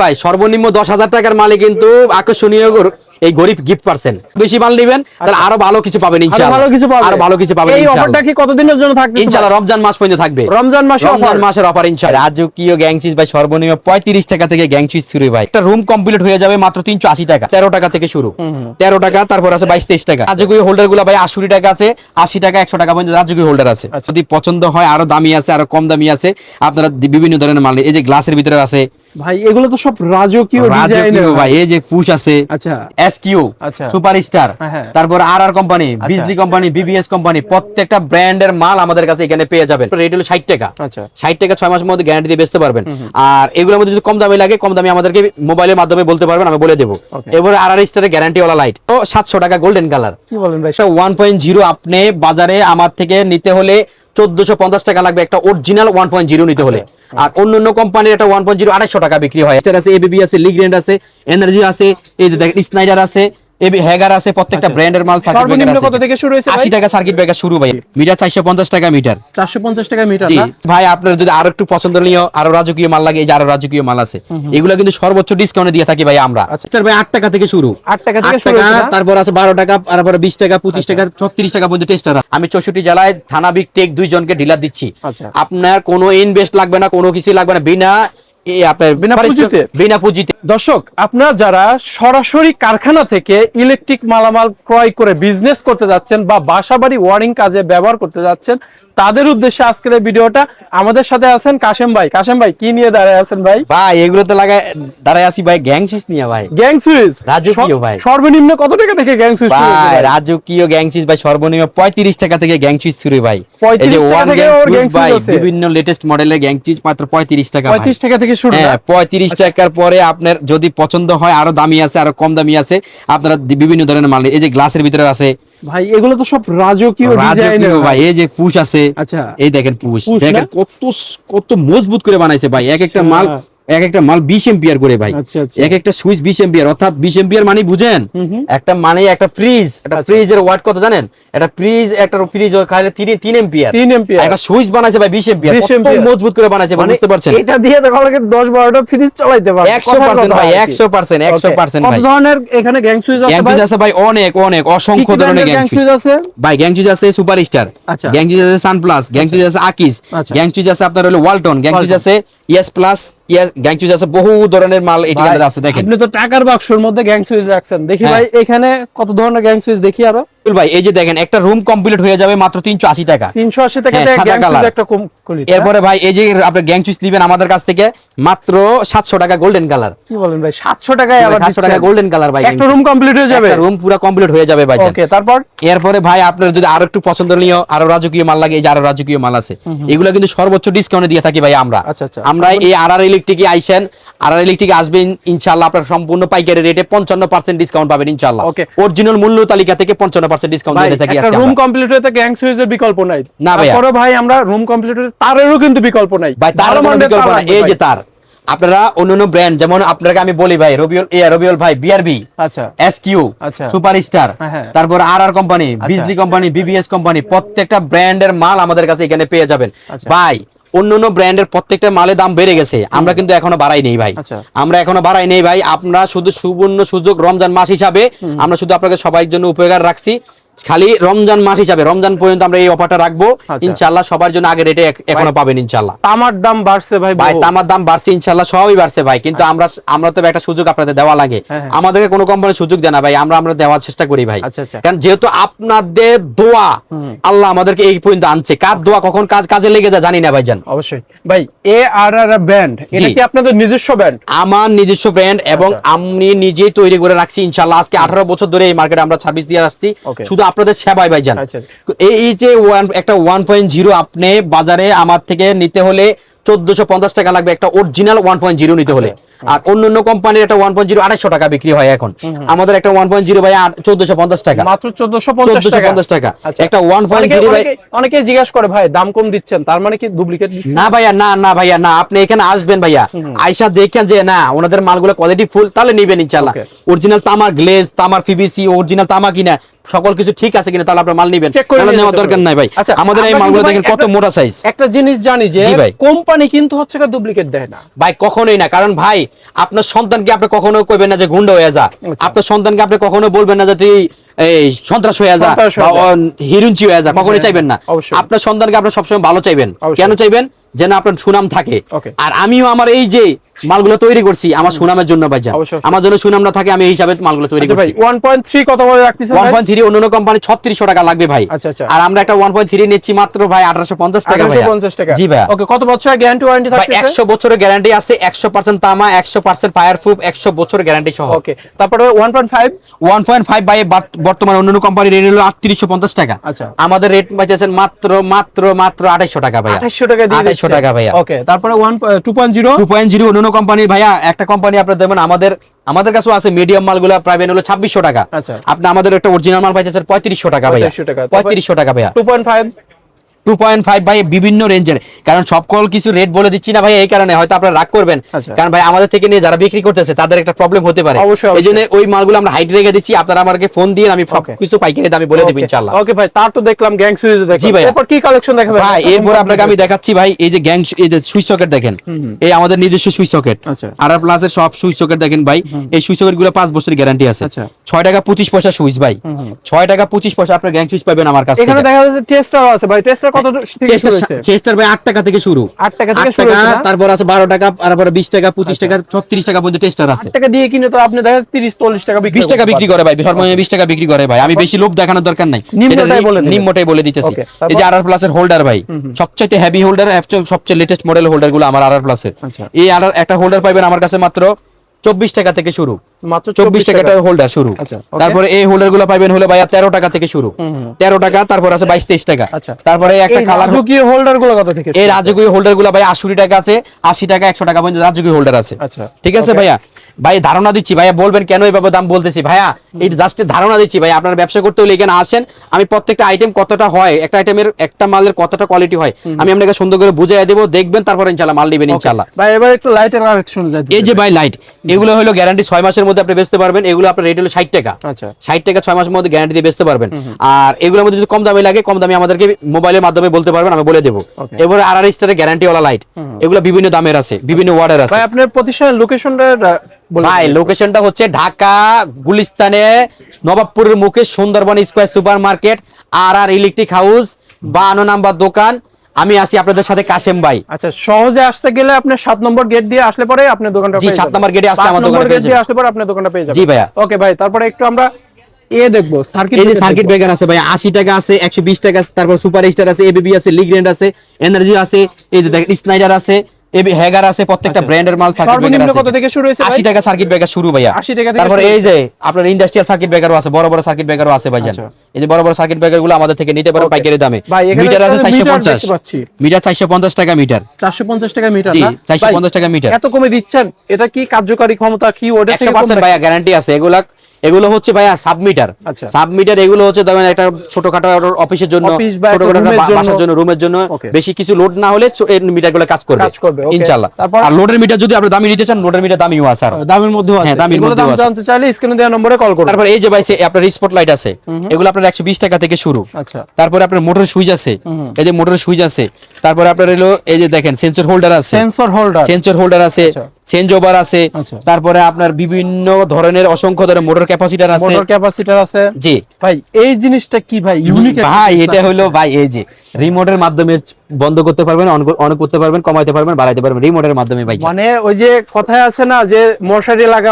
ভাই সর্বনিম্ন 10,000 টাকার মালে কিন্তু আকর্ষণীয় এই গরিব গিফট পারছেন। বেশি মাল নেবেন তাহলে আরো ভালো কিছু পাবেন ইনশাআল্লাহ। আরো ভালো কিছু পাবেন এই ইনশাআল্লাহ। অফারটা কি কতদিনের জন্য থাকবে ইনশাআল্লাহ রমজান মাস পর্যন্ত থাকবে। রমজান মাসের অফার ইনশাআল্লাহ। রাজকীয় গ্যাং চিজ ভাই সর্বনিম্ন 35 টাকা থেকে গ্যাং চিজ শুরু ভাই। একটা রুম কমপ্লিট হয়ে যাবে মাত্র 380 টাকা। 13 টাকা থেকে শুরু। 13 টাকা তারপর আছে 22-23 টাকা। রাজকীয় হোল্ডার গুলো ভাই 80 টাকা আছে, 80 টাকা 100 টাকা পর্যন্ত রাজকীয় হোল্ডার আছে। যদি পছন্দ হয় আরো দামি আছে, আরো কম দামি আছে। আপনারা বিভিন্ন ধরনের মাল, এই যে গ্লাসের ভিতরে আছে ভাই, এগুলো তো সব রাজকীয় ডিজাইনের ভাই। এই যে পুশ আছে, আচ্ছা এসকিউ, আচ্ছা সুপারস্টার, হ্যাঁ। তারপর আরআর কোম্পানি, বিজলি কোম্পানি, বিবিএস কোম্পানি, প্রত্যেকটা ব্র্যান্ডের মাল আমাদের কাছে এখানে পেয়ে যাবেন। রেট হলো 60 টাকা। আচ্ছা 60 টাকা 6 মাসের মধ্যে গ্যারান্টি দিয়ে বেচতে পারবেন। আর এগুলোর মধ্যে যদি কম দামে লাগে, কম দামে আমাদেরকে মোবাইলের মাধ্যমে বলতে পারবেন, আমি বলে দেবো। এবারে আরআর স্টারের গ্যারান্টি ওয়ালা লাইট তো 700 টাকা গোল্ডেন কালার। কি বলেন ভাই? 1.0 আপনি বাজারে আমার থেকে নিতে হলে 1450 টাকা লাগবে একটা অরিজিনাল 1.0 নিতে হলে। আর অন্য কোম্পানির একটা 1.0 250 টাকা বিক্রি হয়। এটা আছে এবিবি আছে, লিগ্রেন্ড আছে, এনার্জি আছে, এই যে দেখেন স্নাইডার আছে, এবি হ্যাগার আছে, প্রত্যেকটা ব্র্যান্ডের মাল। সার্কিট ব্রেকার আছে কত থেকে শুরু হয়েছে? 80 টাকা সার্কিট ব্রেকার শুরু ভাই। মিটার 450 টাকা মিটার। 450 টাকা মিটার জি না ভাই, আপনার যদি আরো একটু পছন্দনীয় আরো রাজকীয় মাল লাগে, এই যে আরো রাজকীয় মাল আছে, এগুলো কিন্তু সর্বোচ্চ ডিসকাউন্টে দিয়ে থাকি ভাই আমরা। আচ্ছা ভাই 8 টাকা থেকে শুরু। 8 টাকা থেকে শুরু হচ্ছে না? তারপর আছে 12 টাকা, তারপর 20 টাকা, 25 টাকা, 36 টাকা পর্যন্ত টেস্টার। আমি 64 জেলায় থানা বিকটেক 2 জনকে ডিলার দিচ্ছি। আচ্ছা। আপনার কোনো ইনভেস্ট লাগবে না, কোনো কিছু লাগবে না, বিনা পুঁজিতে। দর্শক, আপনারা যারা সরাসরি কারখানা থেকে ইলেকট্রিক মালামাল ক্রয় করে বিজনেস করতে যাচ্ছেন বা বাসাবাড়ি ওয়ারিং কাজে ব্যবহার করতে যাচ্ছেন, তাদের উদ্দেশ্যে আজকের এই ভিডিওটা। আমাদের সাথে আছেন কাশেম ভাই। কাশেম ভাই, কি নিয়ে দাঁড়ায় আছেন ভাই? ভাই এগুলো তো লাগায় দাঁড়ায় আছি ভাই, গ্যাং সুইচ নিয়ে ভাই। গ্যাং সুইচ রাজকীয় ভাই। সর্বনিম্ন কত টাকা থেকে গ্যাং সুইচ শুরু হচ্ছে ভাই? ভাই? রাজকীয় গ্যাং সুইচ ভাই সর্বনিম্ন 35 টাকা থেকে গ্যাং সুইচ শুরু ভাই। 35 টাকা থেকে ওর গ্যাং সুইচ ভাই আছে? বিভিন্ন লেটেস্ট মডেলের গ্যাং সুইচ মাত্র 35 টাকা ভাই। 35 টাকা থেকে শুরু না? হ্যাঁ 35 টাকার পরে আপনার যদি পছন্দ হয় আরো দামি আছে, আরো কম দামি আছে। আপনারা বিভিন্ন ধরনের মাল, এই যে গ্লাসের ভিতরে আছে ভাই, এগুলো তো সব রাজকীয় ডিজাইনের ভাই। এই যে পুশ আছে, আচ্ছা এই দেখেন পুশ, পুশ দেখেন না? কত মজবুত করে বানাইছে ভাই। এক একটা মাল 20 এম্পিয়ার করে ভাই। আচ্ছা, আচ্ছা। এক একটা সুইচ 20 এম্পিয়ার, অর্থাৎ 20 এম্পিয়ার মানে বুঝেন একটা মানে একটা ফ্রিজ, একটা ফ্রিজের ওয়াট কত জানেন? একটা ফ্রিজ খাইলে 3 এম্পিয়ার। 3 এম্পিয়ার একটা সুইচ বানাইছে ভাই 20 এম্পিয়ার। 20 কত এম্পিয়ার মজবুত করে বানাইছে ভাই, বুঝতে পারছেন? এটা দিয়ে তো কালকে 10-12টা ফ্রিজ চালাতে পারবে। 100% ভাই, 100% কত ভাই। ধরনের এখানে গ্যাং সুইচ আছে গ্যাং ভাই? সুইচ আছে ভাই অনেক অসংখ্য ধরনের গ্যাং সুইচ আছে ভাই। গ্যাং সুইচ আছে সুপারস্টার, আচ্ছা। গ্যাং সুইচ আছে সানপ্লাস, গ্যাং সুইচ আছে আকিস, আচ্ছা। গ্যাং সুইচ আছে আপনার হলো ওয়ালটন, গ্যাং সুইচ আছে ইয়েস প্লাস, গ্যাং সুইচ আছে বহু ধরনের মাল এখানে আছে। দেখেন আপনি তো টাকার বাক্সের মধ্যে গ্যাং সুইচ রাখছেন। দেখি ভাই এখানে কত ধরনের গ্যাং সুইচ দেখি আরো। ভাই এই যে দেখেন একটা রুম কমপ্লিট হয়ে যাবে মাত্র 380 টাকা। 380 টাকা হ্যাঁ, থেকে সাদা গ্যাং সুইচ কালার। একটা কমপ্লিট। এরপরে ভাই এই যে আপনি গ্যাং সুইচ নেবেন আমাদের কাছ থেকে মাত্র 700 টাকা গোল্ডেন কালার। কি বলেন ভাই? 700 টাকায় আবার 700 টাকা গোল্ডেন কালার ভাই। একটা রুম কমপ্লিট হয়ে যাবে? রুম পুরো কমপ্লিট হয়ে যাবে ভাই। ওকে, তারপর এরপরে ভাই আপনার যদি আরো একটু পছন্দনীয় আরো রাজকীয় মাল লাগে, এই যে আরো রাজকীয় মাল আছে, এগুলো কিন্তু সর্বোচ্চ ডিসকাউন্টে দিয়ে থাকি ভাই আমরা। আচ্ছা, আচ্ছা। আমরা এই আরআর ইলেকট্রিকে আইছেন, আরআর ইলেকট্রিকে আসবেন ইনশাআল্লাহ, আপনার সম্পূর্ণ পাইকারি রেটে 55% ডিসকাউন্ট পাবেন ইনশাআল্লাহ। ওকে। অরিজিনাল মূল্য তালিকা থেকে 55% ডিসকাউন্ট ভাই, দিয়ে থাকি একটা রুম কমপ্লিট হতে গ্যাং সুইচের বিকল্প নাই। না ভাইয়া। তারপরে ভাই আমরা রুম কমপ্লিট হতে তারেরও কিন্তু বিকল্প নাই ভাই। তার ভালো কোনো মানের বিকল্প তার না। লাগবে এই ভাই। যে তার আপনারা অন্যান্য ব্র্যান্ড, যেমন আপনাকে আমি বলি ভাই রবিউল ভাই, বিআরবি, আচ্ছা এসকিউ, আচ্ছা সুপারস্টার, হ্যাঁ। তারপর আরআর কোম্পানি, বিজলি কোম্পানি, বিবিএস কোম্পানি, প্রত্যেকটা ব্র্যান্ডের মাল আমাদের কাছে এখানে পেয়ে যাবেন ভাই। অন্যান্য ব্র্যান্ডের প্রত্যেকটা মালের দাম বেড়ে গেছে, আমরা কিন্তু এখনো বাড়াই নেই ভাই। আচ্ছা। আমরা এখনো বাড়াই নেই ভাই। আমরা শুধু সুবর্ণ সুযোগ রমজান মাস হিসাবে আমরা শুধু আপনাকে সবার জন্য উপকার রাখছি। খালি রমজান মাস হিসাবে রমজান পর্যন্ত আমরা এই অফারটা রাখবো ইনশাআল্লাহ। সবার জন্য আগে রেটে এখনো পাবেন ইনশাআল্লাহ। তামার দাম বাড়ছে ভাই। ভাই তামার দাম বাড়ছে ইনশাআল্লাহ, সবই বাড়ছে ভাই। কিন্তু আমরা তো একটা সুযোগ আপনাদের দেওয়া লাগে। আমাদেরকে কোনো কোম্পানি সুযোগ দেয় না ভাই, আমরা দেওয়ার চেষ্টা করি ভাই। আচ্ছা, আচ্ছা। কারণ যেহেতু আপনাদের দোয়া আল্লাহ আমাদেরকে এই পর্যন্ত আনছে। কার দোয়া কখন কাজে লেগে যায় জানি না ভাইজান। অবশ্যই ভাই। ARR ব্র্যান্ড, এটা কি আপনাদের নিজস্ব ব্র্যান্ড? আমার নিজস্ব ব্র্যান্ড এবং আমি নিজেই তৈরি করে রাখছি ইনশাআল্লাহ। আজকে 18 বছর ধরে এই মার্কেটে আমরা সার্ভিস দিয়ে আসছি, শুধু আপনাদের সেবায় ভাইজান। আচ্ছা। এই যে একটা 1.0 আপনি বাজারে আমার থেকে নিতে হলে 1450 টাকা লাগবে একটা অরিজিনাল 1.0 নিতে হলে। আর অন্য কোম্পানির একটা 1.0 250 টাকা বিক্রি হয় এখন। আমাদের একটা 1.0 ভাই 1450 টাকা, মাত্র 1450 টাকা। আচ্ছা। একটা 1.0 ভাই অনেকে জিজ্ঞাসা করে ভাই দাম কম দিচ্ছেন, তার মানে কি ডুপ্লিকেট দিচ্ছেন? না ভাইয়া, না ভাইয়া, না। আপনি এখানে আসবেন ভাইয়া, আয়সা দেখেন যে না ওনাদের মালগুলো কোয়ালিটি ফুল, তাহলে নিবেন ইনশাআল্লাহ। অরিজিনাল তামা গ্লেজ, তামার পিভিসি, অরিজিনাল তামা কিনা সকল কিছু ঠিক আছে কিনা তাহলে আপনার মাল নেবেন, চেক করে তাহলে নিয়ে নেওয়ার যেতে দরকার পারবেন। নাই ভাই। আচ্ছা, আমাদের এই আমরা মালগুলো কিন্তু দেখেন ভাই কত মোটা সাইজ। একটা জিনিস জানি যে জি ভাই। কোম্পানি কিন্তু হচ্ছে ডুপ্লিকেট দেয় না ভাই কখনোই না, কারণ ভাই আপনার সন্তানকে আপনি কখনো কইবেন না যে গুন্ডা হয়ে যা, আচ্ছা। আপনার সন্তানকে আপনি কখনো বলবেন না যে তুই এই সন্ত্রাস হয়ে যা সন্ত্রাস হয়ে বা যা। হিরুঞ্চি হয়ে যা, কখনোই হ্যাঁ, চাইবেন না। অবশ্যই। আপনার সন্তানকে আপনি সবসময় ভালো চাইবেন। অবশ্যই। কেন চাইবেন? যেন আপনার সুনাম থাকে। Okay. আর আমিও আমার এই যে মালগুলো তৈরি করছি আমার সুনামের জন্য ভাইজান, অবশ্যই। আমার জন্য সুনাম না থাকে আমি এই হিসাবে মালগুলো তৈরি আচ্ছা ভাই করছি। 1.3 কত বলে রাখতেছেন ভাই? 1.3 অন্যান্য কোম্পানি 3600 টাকা লাগবে ভাই। আচ্ছা, আচ্ছা। আর আমরা একটা 1.3 নিচ্ছি মাত্র ভাই 1850 টাকা ভাই। 1850 টাকা। জি ভাই। ওকে, কত বছর গ্যারান্টি ওয়ারেন্টি ভাই থাকতেছে? 100 বছরের গ্যারান্টি আছে, 100% তামা, 100% ফায়ার প্রুফ, 100 বছরের গ্যারান্টি সহ। ওকে, তারপরে 1.5 1.5 ভাই বর্তমানে অন্যান্য কোম্পানির রেট হলো 3850 টাকা। আচ্ছা। আমাদের রেট পাইতেছেন মাত্র 2800 টাকা ভাই। 2800 টাকা দিয়ে 2800 টাকা ভাইয়া। ওকে, তারপরে 2.0 2.0 অন্যান্য কোম্পানির ভাইয়া একটা কোম্পানি আপনার দেখবেন আমাদের কাছেও আছে মিডিয়াম মালগুলো প্রাইস হলো 2600 টাকা। আচ্ছা। আপনি আমাদের একটা অরিজিনাল মাল পাইতেছেন 3500 টাকা ভাইয়া। 3500 টাকা। 3500 টাকা ভাইয়া। 2.5 2.5 ভাই বিভিন্ন রেঞ্জের, কারণ সকল কিছু রেট বলে দিচ্ছি না ভাই এই কারণে হয়তো আপনারা রাগ করবেন, আচ্ছা। কারণ ভাই আমাদের থেকে নিয়ে যারা বিক্রি করতেছে তাদের একটা প্রবলেম হতে পারে। অবশ্যই, এই জন্য ওই মালগুলো আমরা হাইট রেখে দিচ্ছি, আপনারা আমাকে ফোন দিয়ে আমি সব Okay. কিছু পাইকারি দামে বলে দেব ইনশাআল্লাহ। ওকে ভাই, তার তো দেখলাম গ্যাং সুইচ দেখলাম। জি ভাই। এরপর কি কালেকশন দেখাবেন ভাই এরপর আপনাকে আমি দেখাচ্ছি ভাই এই যে গ্যাং এই যে সুইচ সকেট দেখেন, এই আমাদের নিজস্ব সুইচ সকেট। আচ্ছা। আর প্লাস এর সব সুইচ সকেট দেখেন ভাই, এই সুইচ সকেট গুলো 5 বছরের গ্যারান্টি আছে। আচ্ছা। 6 টাকা 25 পয়সা সুইচ ভাই। 6 টাকা 25 পয়সা আপনার গ্যাং সুইচ পাবেন আমার কাছ থেকে। এখানে দেখা যাচ্ছে টেস্টার আছে ভাই, টেস্টার কত থেকে শুরু হচ্ছে? চেস্টার ভাই 8 টাকা থেকে শুরু। 8 টাকা থেকে শুরু হচ্ছে না? তারপর আছে 12 টাকা, তারপর 20 টাকা, 25 টাকা, 36 টাকা পর্যন্ত টেস্টার আছে। 8 টাকা দিয়ে কিনে তো আপনি দেখা যাচ্ছে 30-40 টাকা বিক্রি 20 টাকা বিক্রি করে ভাই, সর্বনিম্ন 20 টাকা বিক্রি করে ভাই। আমি বেশি লোভ দেখানোর দরকার নাই, নিম্নটাই সেটা বলে দিবেন। নিম্নটাই বলে দিতেছি। Okay, এই যে আরআর প্লাস এর হোল্ডার ভাই, সবচেয়ে হেভি হোল্ডার, সবচেয়ে লেটেস্ট মডেল হোল্ডার গুলো আমার আরআর প্লাস এর। আচ্ছা। এই আরআর একটা হোল্ডার পাবেন আমার কাছে মাত্র 24 টাকা থেকে শুরু। মাত্র 24 টাকা হোল্ডার শুরু। আচ্ছা, okay. তারপরে এই হোল্ডার গুলো পাবেন হলো ভাইয়া 13 টাকা থেকে শুরু। 13 টাকা, তারপর আছে 22-23 টাকা। আচ্ছা। তারপরে একটা কালার রাজকীয় হোল্ডার গুলো কত থেকে? এই রাজকীয় হোল্ডার গুলো ভাই 80 টাকা আছে, 80 টাকা, 100 টাকা পর্যন্ত রাজকীয় হোল্ডার আছে। আচ্ছা। ঠিক আছে Okay. ভাইয়া। ভাই ধারণা দিচ্ছি ভাইয়া, বলবেন কেন এইভাবে দাম বলতেছি ভাইয়া, এই জাস্ট ধারণা দিচ্ছি ভাই। আপনারা ব্যবসা করতে হলে এখানে আসেন, আমি প্রত্যেকটা আইটেম কতটা হয়, একটা আইটেমের একটা মালের কতটা কোয়ালিটি হয় আমি আপনাকে সুন্দর করে বুঝাই দেবো, দেখবেন তারপর ইনশাআল্লাহ মাল নেবেন ইনশাআল্লাহ। ভাই এবার একটু লাইটের কালেকশন যাই। এই যে ভাই লাইট, এগুলো হলো গ্যারান্টি 6 মাসের মধ্যে আপনি বেচতে পারবেন। এগুলো আপনার রেট হলো 60 টাকা। আচ্ছা। 60 টাকা 6 মাসের মধ্যে গ্যারান্টি দিয়ে বেচতে পারবেন। আর এগুলোর মধ্যে যদি কম দামে লাগে, কম দামে আমাদেরকে মোবাইলের মাধ্যমে বলতে পারবেন, আমি বলে দেবো। Okay. এবারে আরআর স্টারের গ্যারান্টি ওয়ালা লাইট, এগুলো বিভিন্ন দামের আছে, বিভিন্ন ওয়ার্ডের আছে। ভাই আপনার প্রতিষ্ঠানের লোকেশনটা বলে ভাই দিন। লোকেশনটা হচ্ছে ঢাকা গুলিস্তানে নবাবপুরের মুখে Sundarban square super market, RR electric house, 52 number দোকান। আমি আছি আপনাদের সাথে কাশেম ভাই। আচ্ছা, সহজে আসতে গেলে আপনি 7 নম্বর গেট দিয়ে আসলে পরে আপনার দোকানটা জি, পেয়ে 7 যাবেন। নম্বর গেটে আসলে 5 আমার নম্বর দোকানটা গেট পেয়ে দিয়ে যাবেন। আসলে পরে আপনার দোকানটা পেয়ে যাবেন। জি ভাইয়া। ওকে ভাই, তারপরে একটু আমরা দেখবো সার্কিট এই যে সার্কিট ব্রেকার আছে ভাই 80 টাকা আছে, 120 টাকা আছে, তারপর সুপার স্টার আছে, এবিবি আছে, লিগ্রেন্ড আছে, এনার্জি আছে, এই যে দেখেন স্নাইডার আছে, এবি হ্যাগার আছে, প্রত্যেকটা ব্র্যান্ডের মাল সার্কিট ব্রেকার সর্বনিম্ন আছে। কত থেকে শুরু হয়েছে ভাই? 80 টাকা সার্কিট ব্রেকার শুরু ভাইয়া। 80 টাকা থেকে তারপর শুরু এই যে আপনার ইন্ডাস্ট্রিয়াল সার্কিট ব্রেকারও আছে, বড় বড় সার্কিট ব্রেকারও আছে ভাইজান। আচ্ছা। এই যে বড় বড় সার্কিট ব্রেকার গুলো আমাদের থেকে নিতে পারেন Okay. পাইকারি দামে। ভাই, এখানে মিটার আছে একটা মিটার 450, দেখতে পাচ্ছি। মিটার 450 টাকা মিটার। 450 টাকা মিটার জি, না? 450 ভাই, টাকা মিটার। এত কমে দিচ্ছেন, এটা কি কার্যকারী ক্ষমতা কি ওটা থেকে 100% ভাইয়া গ্যারান্টি আছে। এগুলো হচ্ছে ভাইয়া সাবমিটার। আচ্ছা। সাবমিটার এগুলো হচ্ছে ধরেন একটা ছোটখাটো অফিসের জন্য, অফিস বা ছোটখাটো একটা রুমের বাসার জন্য, রুমের জন্য Okay. বেশি কিছু লোড না হলে এই মিটারগুলো কাজ করবে okay. ইনশাআল্লাহ। তারপর? আর লোডের মিটার যদি আপনি দামি নিতে চান, লোডের মিটার দামিও আছে আর। দামের মধ্যে আছে। হ্যাঁ, দামের এগুলো মধ্যেও দাম আছে। জানতে চাইলে স্ক্রিনে দেওয়া নম্বরে কল করুন। তারপর এই যে ভাই আপনার স্পট লাইট আছে, এগুলো আপনার 120 টাকা থেকে শুরু। আচ্ছা। তারপরে আপনার মোটর সুইচ আছে, এই যে মোটর সুইচ আছে। তারপরে আপনার হলো এই যে দেখেন সেন্সর হোল্ডার আছে, সেন্সর হোল্ডার। সেন্সর হোল্ডার আছে, আচ্ছা। চেঞ্জ ওভার আছে। আচ্ছা। তারপরে আপনার বিভিন্ন ধরনের অসংখ্য ধরনের মোটর ক্যাপাসিটার আছে। মোটর ক্যাপাসিটর আছে। জি ভাই এই জিনিসটা কি ভাই ইউনিক ভাই, এটা হলো ভাই এই যে রিমোটের মাধ্যমে বন্ধ করতে পারবেন, অন করতে পারবেন, কমাইতে পারবেন, বাড়াইতে পারবেন রিমোটের মাধ্যমে ভাই। মানে ওই যে কথায় আছে না যে মশারি লাগা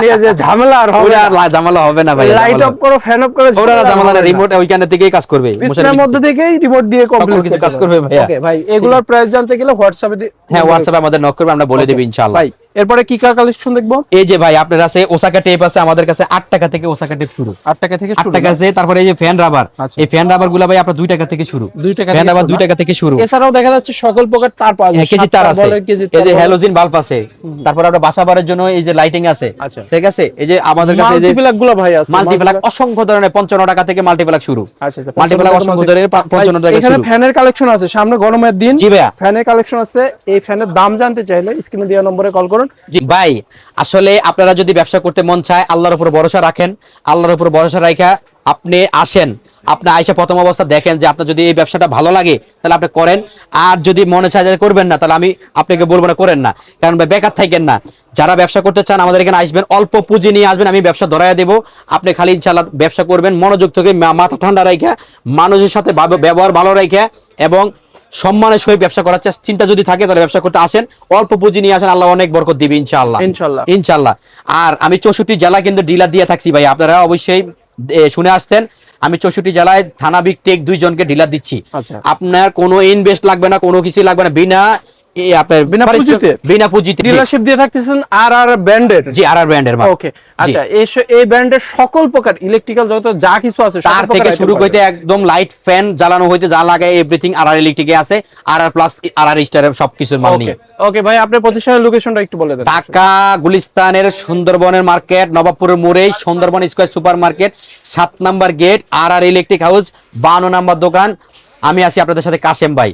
নিয়ে যে ঝামেলা আর হবে ওরা না। আর ঝামেলা হবে না ভাই। লাইট অফ করো, ফ্যান অফ করো, ওরা আর ঝামেলা না, রিমোট ওইখানে থেকেই কাজ করবে। বিছানার মধ্যে থেকেই রিমোট দিয়ে কমপ্লিট কিছু কাজ করবে ভাইয়া। ওকে ভাই, এগুলোর প্রাইস জানতে গেলে হোয়াটসঅ্যাপে হ্যাঁ, হোয়াটসঅ্যাপে আমাদের নক করবে, আমরা বলে দেব ইনশাআল্লাহ। ভাই এরপরে কি কালেকশন দেখবো? এই যে ভাই আপনার আছে ওসাকা টেপ আছে আমাদের কাছে 8 টাকা থেকে ওসাকা টেপ শুরু। 8 টাকা থেকে 8 শুরু। টাকা আছে। তারপরে এই যে ফ্যান রাবার, আচ্ছা। এই ফ্যান রাবার গুলো ভাই আপনার 2 টাকা থেকে শুরু। 2 টাকা ফ্যান থেকে রাবার শুরু 2 টাকা থেকে শুরু। এছাড়াও দেখা যাচ্ছে সকল প্রকার তার পাওয়া যায়। কেজি তার আছে, কেজি এই যে হ্যালোজিন বাল্ব আছে। তারপর আপনার বাসাবাড়ির জন্য এই যে লাইটিং আছে। আচ্ছা। ঠিক আছে, এই যে আমাদের কাছে এই যে মাল্টিপ্লাক গুলো ভাই আছে। মাল্টিপ্লাক অসংখ্য ধরনের 55 টাকা থেকে মাল্টিপ্লাক শুরু। আচ্ছা, মাল্টিপ্লাক অসংখ্য ধরনের 55 টাকা এখানে শুরু। ফ্যানের কালেকশন আছে, সামনে গরমের দিন। জি ভাইয়া। ফ্যানের কালেকশন আছে। এই ফ্যানের দাম জানতে চাইলে স্ক্রিনে দেওয়া নম্বরে কল করুন। করুন। জি ভাই, আসলে আপনারা যদি ব্যবসা করতে মন চায়, আল্লাহর উপর ভরসা রাখেন, আল্লাহর উপর ভরসা রাখা আপনি আসেন, আপনি আইসা প্রথম অবস্থা দেখেন যে আপনার যদি এই ব্যবসাটা ভালো লাগে তাহলে আপনি করেন। আর যদি মনে চায় যে করবেন না, তাহলে আমি আপনাকে বলবো না করেন না, কারণ ভাই বেকার থাকেন না। যারা ব্যবসা করতে চান আমাদের এখানে আসবেন, অল্প পুঁজি নিয়ে আসবেন, আমি ব্যবসা ধরাইয়া দেবো। আপনি খালি ইনশাআল্লাহ ব্যবসা করবেন মনোযোগ থেকে, মাথা ঠান্ডা রাখা, মানুষের সাথে ব্যবহার ভালো রাখা এবং সম্মানের সহিত ব্যবসা করার চিন্তা যদি থাকে তাহলে ব্যবসা করতে আসেন, অল্প পুঁজি নিয়ে আসেন, আল্লাহ অনেক বরকত দিবে ইনশাআল্লাহ। ইনশাআল্লাহ। ইনশাআল্লাহ। আর আমি 64 জেলা কিন্তু ডিলার দিয়ে থাকছি ভাই, আপনারা অবশ্যই শুনে আসছেন। আমি 64 জেলায় থানা ভিত্তিক 2 জনকে ডিলার দিচ্ছি। আচ্ছা। আপনার কোনো ইনভেস্ট লাগবে না, কোনো কিছু লাগবে না, আপনার বিনা পুঁজিতে? বিনা পুঁজিতে ডিলারশিপ দিয়ে থাকতেছেন আর ব্র্যান্ডের। জি, আর ব্র্যান্ডের মাল। ওকে, আচ্ছা, এই ব্র্যান্ডের সকল প্রকার ইলেকট্রিক্যাল যত যা কিছু আছে তার থেকে শুরু করতে একদম লাইট ফ্যান জ্বালানো হইতে যা লাগে এভরিথিং আর ইলেকট্রিকে আছে, আর প্লাস আর স্টারের সবকিছুর মাল নিয়ে। ওকে ভাই, আপনার প্রতিষ্ঠানের লোকেশনটা একটু বলে দেন। ঢাকা গুলিস্তানের সুন্দরবনের মার্কেট, নবাবপুরের মোড়ে Sundarban square super market, 7 number gate, আর ইলেকট্রিক হাউস, 52 নাম্বার দোকান। আমি আছি আপনাদের সাথে কাশেম ভাই।